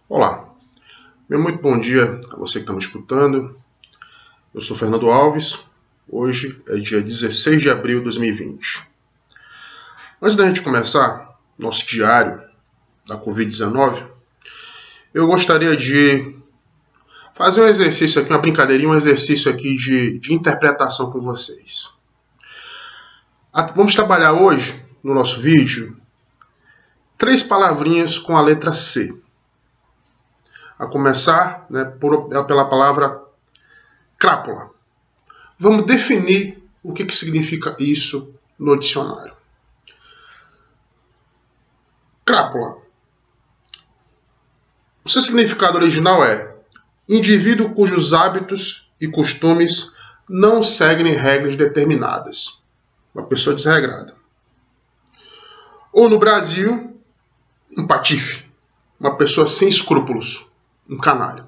Olá, meu muito bom dia a você que está me escutando. Eu sou Fernando Alves. Hoje é dia 16 de abril de 2020. Antes da gente começar nosso diário da Covid-19, eu gostaria de fazer um exercício aqui, uma brincadeirinha, um exercício aqui de interpretação com vocês. Vamos trabalhar hoje, no nosso vídeo, 3 palavrinhas com a letra C. A começar pela palavra crápula. Vamos definir o que significa isso no dicionário. Crápula. O seu significado original é indivíduo cujos hábitos e costumes não seguem regras determinadas. Uma pessoa desregrada. Ou no Brasil, um patife. Uma pessoa sem escrúpulos. Um canalha.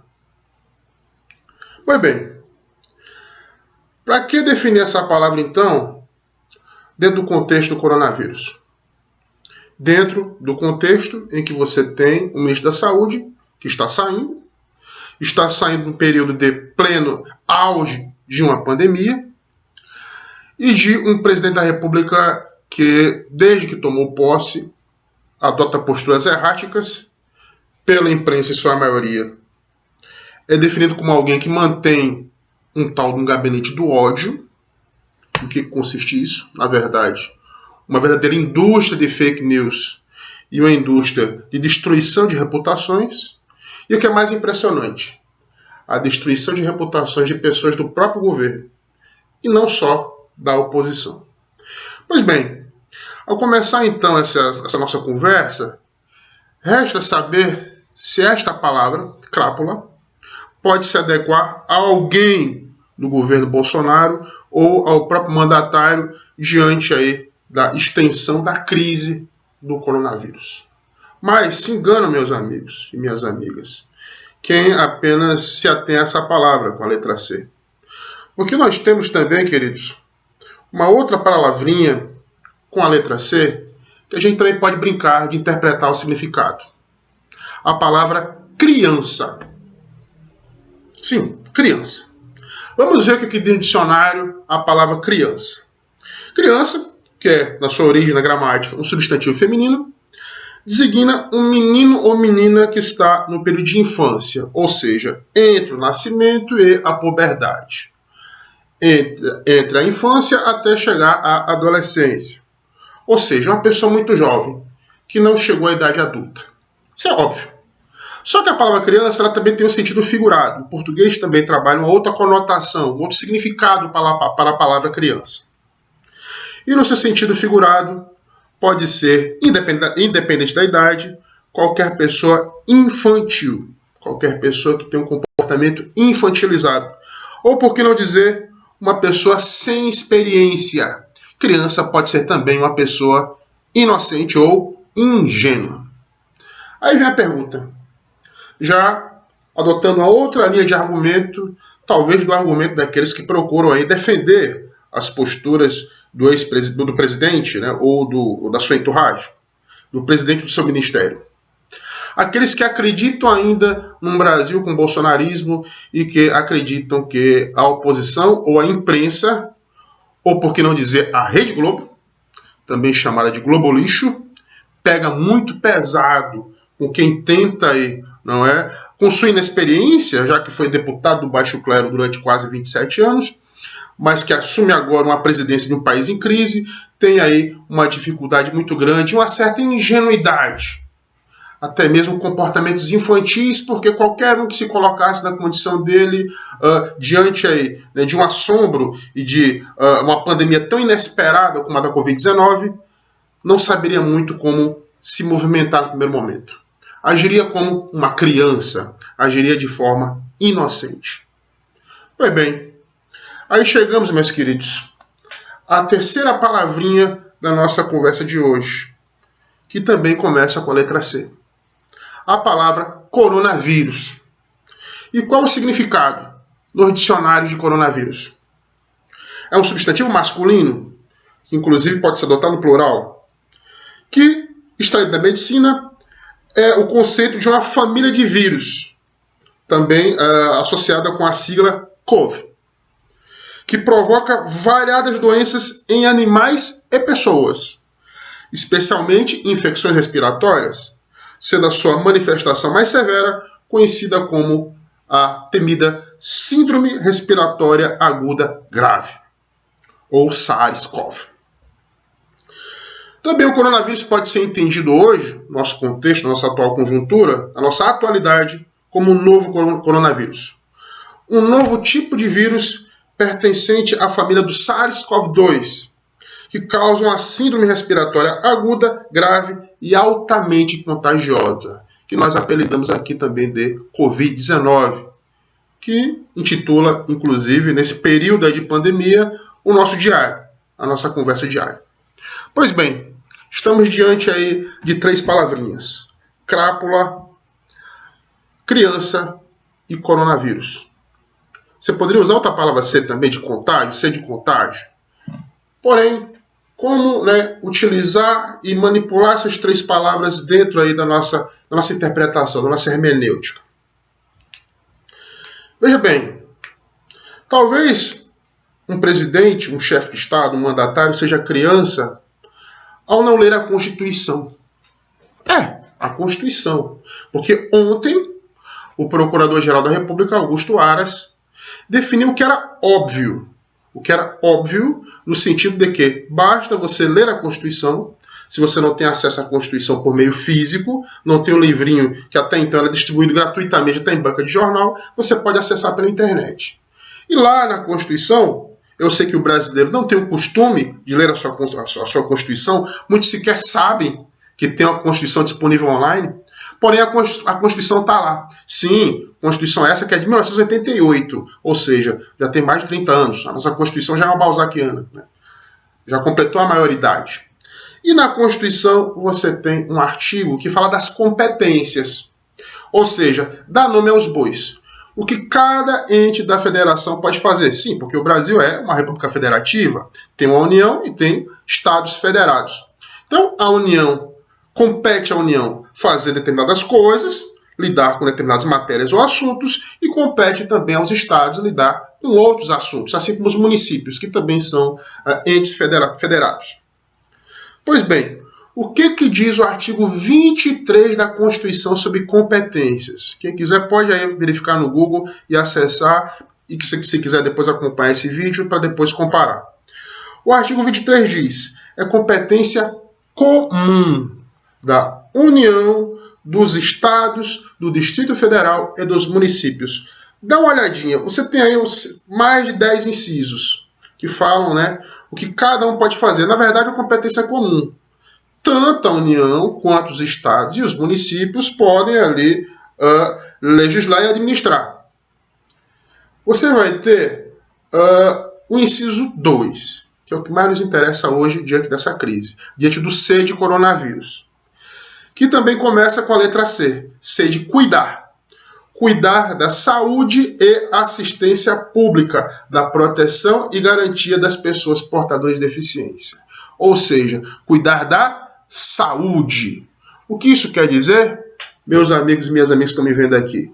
Pois bem, para que definir essa palavra então dentro do contexto do coronavírus? Dentro do contexto em que você tem o ministro da Saúde, que está saindo num período de pleno auge de uma pandemia, e de um presidente da República que, desde que tomou posse, adota posturas erráticas, pela imprensa em sua maioria, é definido como alguém que mantém um tal de um gabinete do ódio. Em que consiste isso? Na verdade, uma verdadeira indústria de fake news e uma indústria de destruição de reputações. E o que é mais impressionante, a destruição de reputações de pessoas do próprio governo e não só da oposição. Pois bem, ao começar então essa nossa conversa, resta saber se esta palavra, crápula, pode se adequar a alguém do governo Bolsonaro ou ao próprio mandatário diante aí da extensão da crise do coronavírus. Mas se engana, meus amigos e minhas amigas, quem apenas se atém a essa palavra com a letra C. Porque nós temos também, queridos, uma outra palavrinha com a letra C que a gente também pode brincar de interpretar o significado. A palavra criança. Sim, criança. Vamos ver o que diz no dicionário a palavra criança. Criança, que é, na sua origem na gramática, um substantivo feminino, designa um menino ou menina que está no período de infância, ou seja, entre o nascimento e a puberdade. Entre a infância até chegar à adolescência. Ou seja, uma pessoa muito jovem, que não chegou à idade adulta. Isso é óbvio. Só que a palavra criança ela também tem um sentido figurado. O português também trabalha uma outra conotação, um outro significado para a palavra criança. E no seu sentido figurado, pode ser, independente da idade, qualquer pessoa infantil. Qualquer pessoa que tem um comportamento infantilizado. Ou, por que não dizer, uma pessoa sem experiência. Criança pode ser também uma pessoa inocente ou ingênua. Aí vem a pergunta. Já adotando uma outra linha de argumento, talvez do argumento daqueles que procuram aí defender as posturas do presidente, né, ou da sua entourage, do presidente do seu ministério. Aqueles que acreditam ainda num Brasil com bolsonarismo e que acreditam que a oposição ou a imprensa, ou por que não dizer a Rede Globo, também chamada de Globo Lixo, pega muito pesado com quem tenta aí, não é? Com sua inexperiência, já que foi deputado do baixo clero durante quase 27 anos, mas que assume agora uma presidência de um país em crise, tem aí uma dificuldade muito grande, uma certa ingenuidade, até mesmo comportamentos infantis, porque qualquer um que se colocasse na condição dele, diante aí, né, de um assombro e de uma pandemia tão inesperada como a da Covid-19, não saberia muito como se movimentar no primeiro momento. Agiria como uma criança, agiria de forma inocente. Pois bem, aí chegamos, meus queridos, à terceira palavrinha da nossa conversa de hoje, que também começa com a letra C. A palavra coronavírus. E qual o significado nos dicionários de coronavírus? É um substantivo masculino, que inclusive pode ser adotado no plural, que, extraído da medicina, é o conceito de uma família de vírus, também associada com a sigla CoV, que provoca variadas doenças em animais e pessoas, especialmente infecções respiratórias, sendo a sua manifestação mais severa conhecida como a temida Síndrome Respiratória Aguda Grave, ou SARS-CoV. Também o coronavírus pode ser entendido hoje, no nosso contexto, na nossa atual conjuntura, na nossa atualidade, como um novo coronavírus. Um novo tipo de vírus pertencente à família do SARS-CoV-2, que causa uma síndrome respiratória aguda, grave e altamente contagiosa, que nós apelidamos aqui também de Covid-19, que intitula, inclusive, nesse período de pandemia, o nosso diário, a nossa conversa diária. Pois bem, estamos diante aí de 3 palavrinhas: crápula, criança e coronavírus. Você poderia usar outra palavra C também, de contágio, C de contágio. Porém, como utilizar e manipular essas 3 palavras dentro aí da nossa interpretação, da nossa hermenêutica? Veja bem, talvez um presidente, um chefe de Estado, um mandatário seja criança ao não ler a Constituição. A Constituição. Porque ontem o Procurador-Geral da República, Augusto Aras, definiu o que era óbvio. O que era óbvio no sentido de que basta você ler a Constituição. Se você não tem acesso à Constituição por meio físico, não tem um livrinho que até então era distribuído gratuitamente até em banca de jornal, você pode acessar pela internet. E lá na Constituição, eu sei que o brasileiro não tem o costume de ler a sua Constituição, muitos sequer sabem que tem uma Constituição disponível online, porém a Constituição está lá. Sim, Constituição essa que é de 1988, ou seja, já tem mais de 30 anos. A nossa Constituição já é uma balzaquiana, já completou a maioridade. E na Constituição você tem um artigo que fala das competências, ou seja, dá nome aos bois. O que cada ente da federação pode fazer? Sim, porque o Brasil é uma república federativa, tem uma União e tem estados federados. Então, a União, compete à União fazer determinadas coisas, lidar com determinadas matérias ou assuntos, e compete também aos estados lidar com outros assuntos, assim como os municípios, que também são entes federados. Pois bem, o que diz o artigo 23 da Constituição sobre competências? Quem quiser pode aí verificar no Google e acessar, e que se quiser depois acompanhar esse vídeo para depois comparar. O artigo 23 diz: é competência comum da União, dos estados, do Distrito Federal e dos municípios. Dá uma olhadinha, você tem aí mais de 10 incisos que falam, o que cada um pode fazer. Na verdade, a competência comum. Tanto a União quanto os estados e os municípios podem ali legislar e administrar. Você vai ter o inciso 2, que é o que mais nos interessa hoje diante dessa crise, diante do C de coronavírus, que também começa com a letra C, C de cuidar. Cuidar da saúde e assistência pública, da proteção e garantia das pessoas portadoras de deficiência. Ou seja, cuidar da saúde. O que isso quer dizer? Meus amigos e minhas amigas que estão me vendo aqui,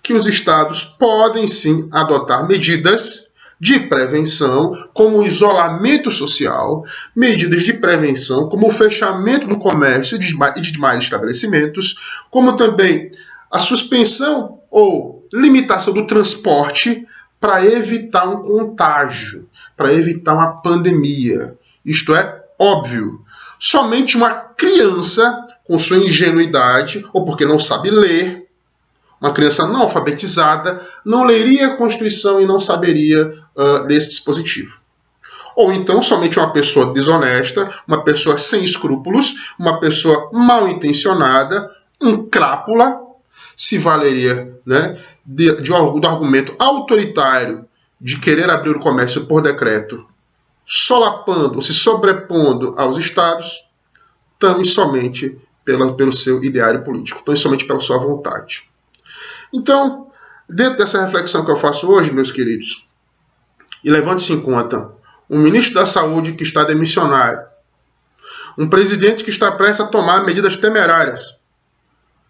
que os estados podem sim adotar medidas de prevenção, como o isolamento social, medidas de prevenção, como o fechamento do comércio e de demais estabelecimentos, como também a suspensão ou limitação do transporte para evitar um contágio, para evitar uma pandemia. Isto é óbvio. Somente uma criança, com sua ingenuidade, ou porque não sabe ler, uma criança não alfabetizada, não leria a Constituição e não saberia ler esse dispositivo. Ou então somente uma pessoa desonesta, uma pessoa sem escrúpulos, uma pessoa mal intencionada, um crápula, se valeria do argumento autoritário de querer abrir o comércio por decreto, solapando ou se sobrepondo aos estados, tão somente pelo seu ideário político, tão somente pela sua vontade. Então, dentro dessa reflexão que eu faço hoje, meus queridos, e levante-se em conta um ministro da Saúde que está demissionário, um presidente que está prestes a tomar medidas temerárias,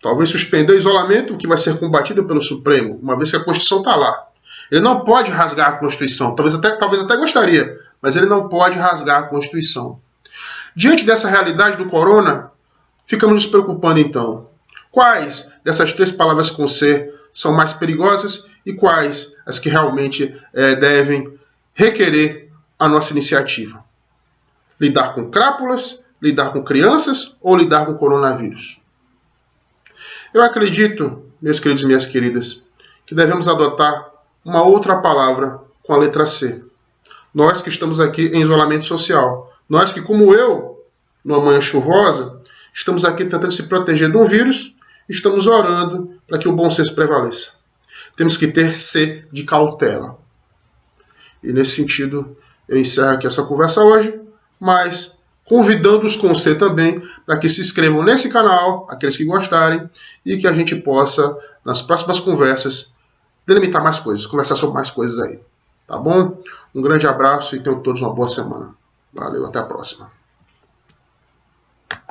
Talvez suspender o isolamento, o que vai ser combatido pelo Supremo, uma vez que a Constituição está lá. Ele não pode rasgar a Constituição, talvez até gostaria, mas ele não pode rasgar a Constituição. Diante dessa realidade do corona, ficamos nos preocupando então. Quais dessas 3 palavras com C são mais perigosas e quais as que realmente devem requerer a nossa iniciativa? Lidar com crápulas, lidar com crianças ou lidar com coronavírus? Eu acredito, meus queridos e minhas queridas, que devemos adotar uma outra palavra com a letra C. Nós que estamos aqui em isolamento social. Nós que, como eu, numa manhã chuvosa, estamos aqui tentando se proteger de um vírus, estamos orando para que o bom senso prevaleça. Temos que ter C de cautela. E nesse sentido, eu encerro aqui essa conversa hoje, mas convidando-os com C também para que se inscrevam nesse canal, aqueles que gostarem, e que a gente possa, nas próximas conversas, delimitar mais coisas, conversar sobre mais coisas aí. Tá bom? Um grande abraço e tenham todos uma boa semana. Valeu, até a próxima.